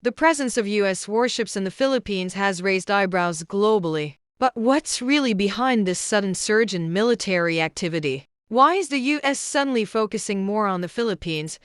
The presence of U.S. warships in the Philippines has raised eyebrows globally. But what's really behind this sudden surge in military activity? Why is the U.S. suddenly focusing more on the Philippines?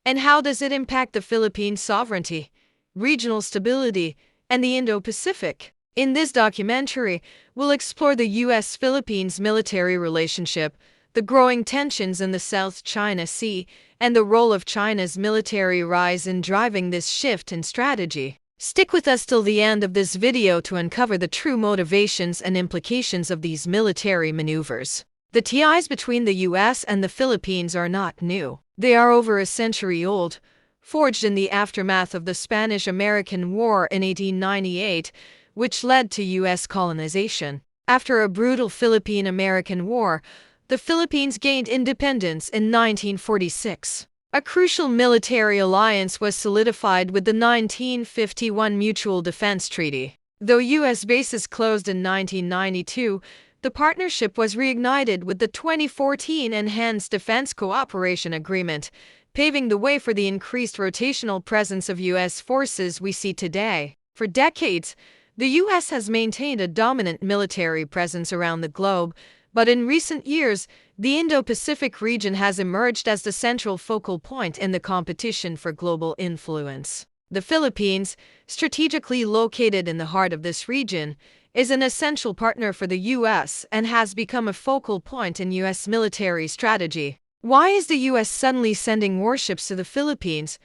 And how does it impact the Philippine sovereignty, regional stability, and the Indo-Pacific? In this documentary, we'll explore the U.S.-Philippines military relationship, the growing tensions in the South China Sea, and the role of China's military rise in driving this shift in strategy. Stick with us till the end of this video to uncover the true motivations and implications of these military maneuvers. The ties between the U.S. and the Philippines are not new. They are over a century old, forged in the aftermath of the Spanish-American War in 1898, which led to U.S. colonization. After a brutal Philippine-American War, the Philippines gained independence in 1946. A crucial military alliance was solidified with the 1951 Mutual Defense Treaty. Though U.S. bases closed in 1992, the partnership was reignited with the 2014 Enhanced Defense Cooperation Agreement, paving the way for the increased rotational presence of U.S. forces we see today. For decades, the U.S. has maintained a dominant military presence around the globe, but in recent years, the Indo-Pacific region has emerged as the central focal point in the competition for global influence. The Philippines, strategically located in the heart of this region, is an essential partner for the U.S. and has become a focal point in U.S. military strategy. Why is the U.S. suddenly sending warships to the Philippines,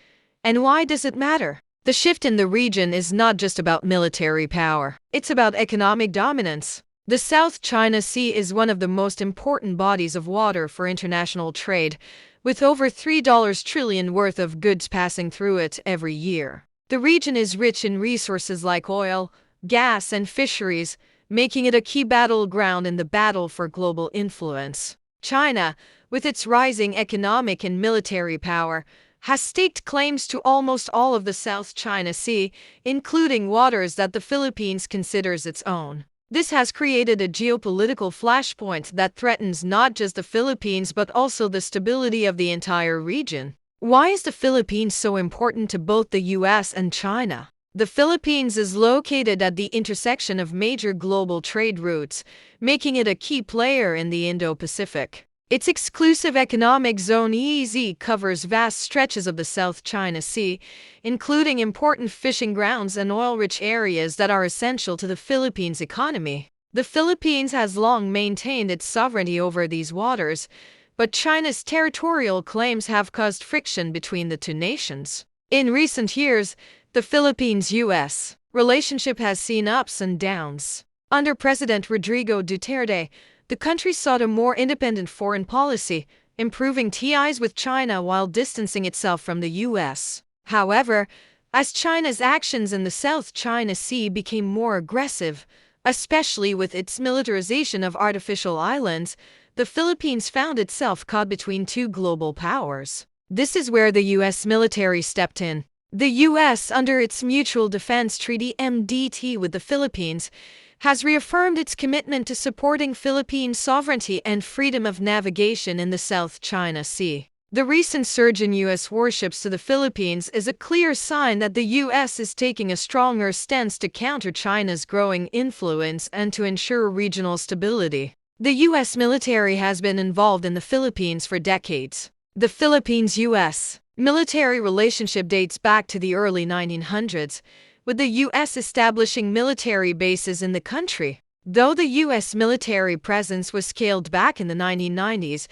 and why does it matter? The shift in the region is not just about military power. It's about economic dominance. The South China Sea is one of the most important bodies of water for international trade, with over $3 trillion worth of goods passing through it every year. The region is rich in resources like oil, gas, and fisheries, making it a key battleground in the battle for global influence. China, with its rising economic and military power, has staked claims to almost all of the South China Sea, including waters that the Philippines considers its own. This has created a geopolitical flashpoint that threatens not just the Philippines but also the stability of the entire region. Why is the Philippines so important to both the U.S. and China? The Philippines is located at the intersection of major global trade routes, making it a key player in the Indo-Pacific. Its exclusive economic zone (EEZ) covers vast stretches of the South China Sea, including important fishing grounds and oil-rich areas that are essential to the Philippines' economy. The Philippines has long maintained its sovereignty over these waters, but China's territorial claims have caused friction between the two nations. In recent years, the Philippines-U.S. relationship has seen ups and downs. Under President Rodrigo Duterte, the country sought a more independent foreign policy, improving ties with China while distancing itself from the U.S. However, as China's actions in the South China Sea became more aggressive, especially with its militarization of artificial islands, the Philippines found itself caught between two global powers. This is where the U.S. military stepped in. The U.S., under its Mutual Defense Treaty (MDT) with the Philippines, has reaffirmed its commitment to supporting Philippine sovereignty and freedom of navigation in the South China Sea. The recent surge in U.S. warships to the Philippines is a clear sign that the U.S. is taking a stronger stance to counter China's growing influence and to ensure regional stability. The U.S. military has been involved in the Philippines for decades. The Philippines-U.S. military relationship dates back to the early 1900s, with the U.S. establishing military bases in the country. Though the U.S. military presence was scaled back in the 1990s,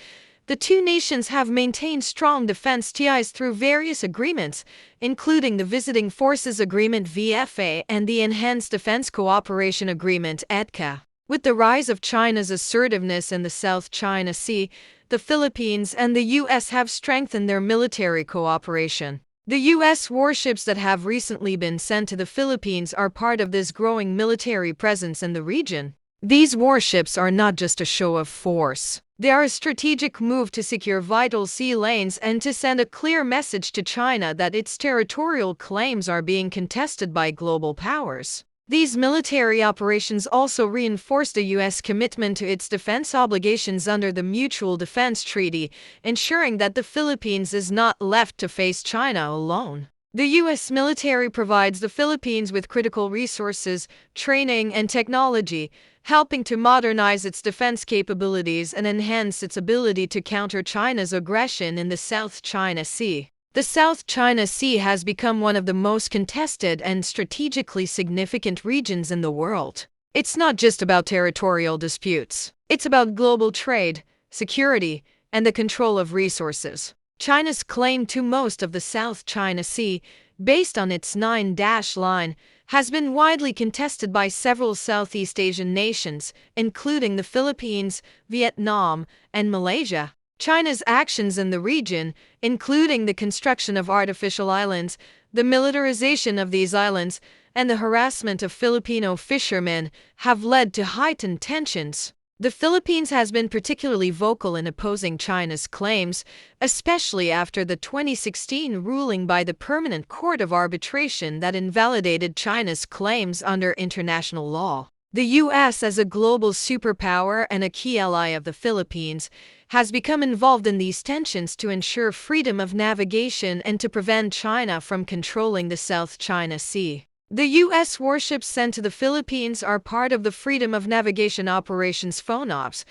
the two nations have maintained strong defense ties through various agreements, including the Visiting Forces Agreement (VFA) and the Enhanced Defense Cooperation Agreement (EDCA). With the rise of China's assertiveness in the South China Sea, the Philippines and the U.S. have strengthened their military cooperation. The U.S. warships that have recently been sent to the Philippines are part of this growing military presence in the region. These warships are not just a show of force. They are a strategic move to secure vital sea lanes and to send a clear message to China that its territorial claims are being contested by global powers. These military operations also reinforce the U.S. commitment to its defense obligations under the Mutual Defense Treaty, ensuring that the Philippines is not left to face China alone. The U.S. military provides the Philippines with critical resources, training, and technology, helping to modernize its defense capabilities and enhance its ability to counter China's aggression in the South China Sea. The South China Sea has become one of the most contested and strategically significant regions in the world. It's not just about territorial disputes. It's about global trade, security, and the control of resources. China's claim to most of the South China Sea, based on its nine-dash line, has been widely contested by several Southeast Asian nations, including the Philippines, Vietnam, and Malaysia. China's actions in the region, including the construction of artificial islands, the militarization of these islands, and the harassment of Filipino fishermen, have led to heightened tensions. The Philippines has been particularly vocal in opposing China's claims, especially after the 2016 ruling by the Permanent Court of Arbitration that invalidated China's claims under international law. The U.S., as a global superpower and a key ally of the Philippines, has become involved in these tensions to ensure freedom of navigation and to prevent China from controlling the South China Sea. The U.S. warships sent to the Philippines are part of the Freedom of Navigation Operations (FONOPs),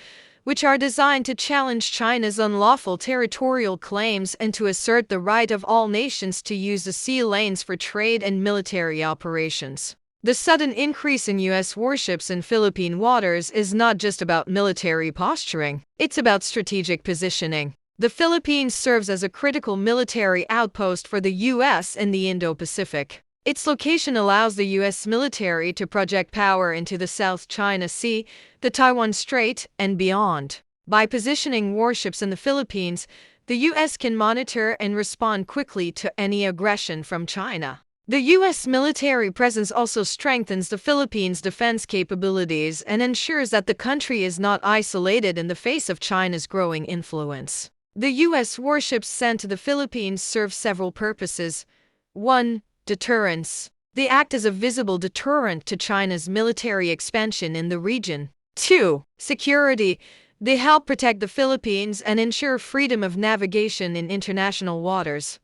which are designed to challenge China's unlawful territorial claims and to assert the right of all nations to use the sea lanes for trade and military operations. The sudden increase in U.S. warships in Philippine waters is not just about military posturing, it's about strategic positioning. The Philippines serves as a critical military outpost for the U.S. in the Indo-Pacific. Its location allows the U.S. military to project power into the South China Sea, the Taiwan Strait, and beyond. By positioning warships in the Philippines, the U.S. can monitor and respond quickly to any aggression from China. The U.S. military presence also strengthens the Philippines' defense capabilities and ensures that the country is not isolated in the face of China's growing influence. The U.S. warships sent to the Philippines serve several purposes. 1. Deterrence. They act as a visible deterrent to China's military expansion in the region. 2. Security. They help protect the Philippines and ensure freedom of navigation in international waters.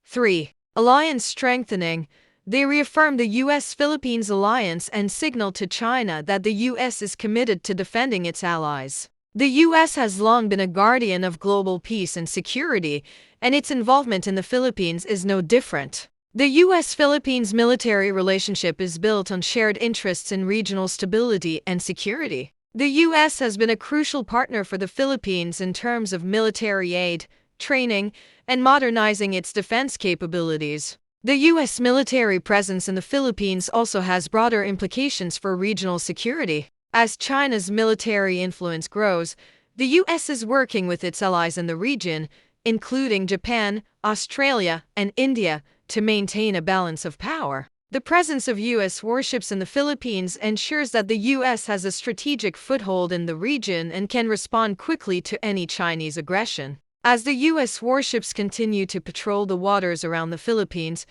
3. Alliance strengthening. They reaffirm the U.S.-Philippines alliance and signal to China that the U.S. is committed to defending its allies. The U.S. has long been a guardian of global peace and security, and its involvement in the Philippines is no different. The U.S.-Philippines military relationship is built on shared interests in regional stability and security. The U.S. has been a crucial partner for the Philippines in terms of military aid, training, and modernizing its defense capabilities. The U.S. military presence in the Philippines also has broader implications for regional security. As China's military influence grows, the U.S. is working with its allies in the region, including Japan, Australia, and India, to maintain a balance of power. The presence of U.S. warships in the Philippines ensures that the U.S. has a strategic foothold in the region and can respond quickly to any Chinese aggression. As the U.S. warships continue to patrol the waters around the Philippines,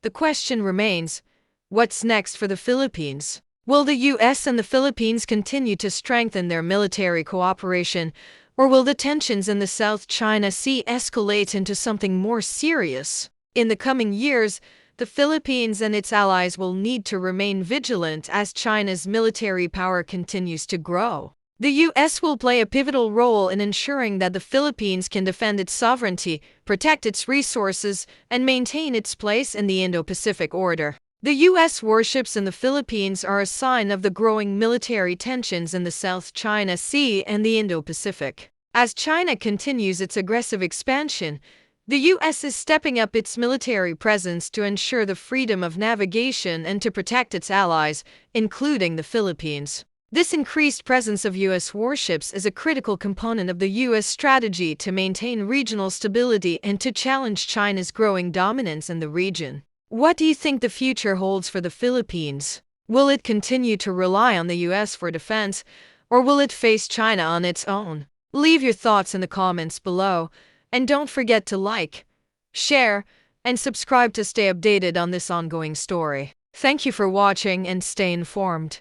the question remains, what's next for the Philippines? Will the U.S. and the Philippines continue to strengthen their military cooperation, or will the tensions in the South China Sea escalate into something more serious? In the coming years, the Philippines and its allies will need to remain vigilant as China's military power continues to grow. The U.S. will play a pivotal role in ensuring that the Philippines can defend its sovereignty, protect its resources, and maintain its place in the Indo-Pacific order. The U.S. warships in the Philippines are a sign of the growing military tensions in the South China Sea and the Indo-Pacific. As China continues its aggressive expansion, the U.S. is stepping up its military presence to ensure the freedom of navigation and to protect its allies, including the Philippines. This increased presence of U.S. warships is a critical component of the U.S. strategy to maintain regional stability and to challenge China's growing dominance in the region. What do you think the future holds for the Philippines? Will it continue to rely on the U.S. for defense, or will it face China on its own? Leave your thoughts in the comments below. And don't forget to like, share, and subscribe to stay updated on this ongoing story. Thank you for watching and stay informed.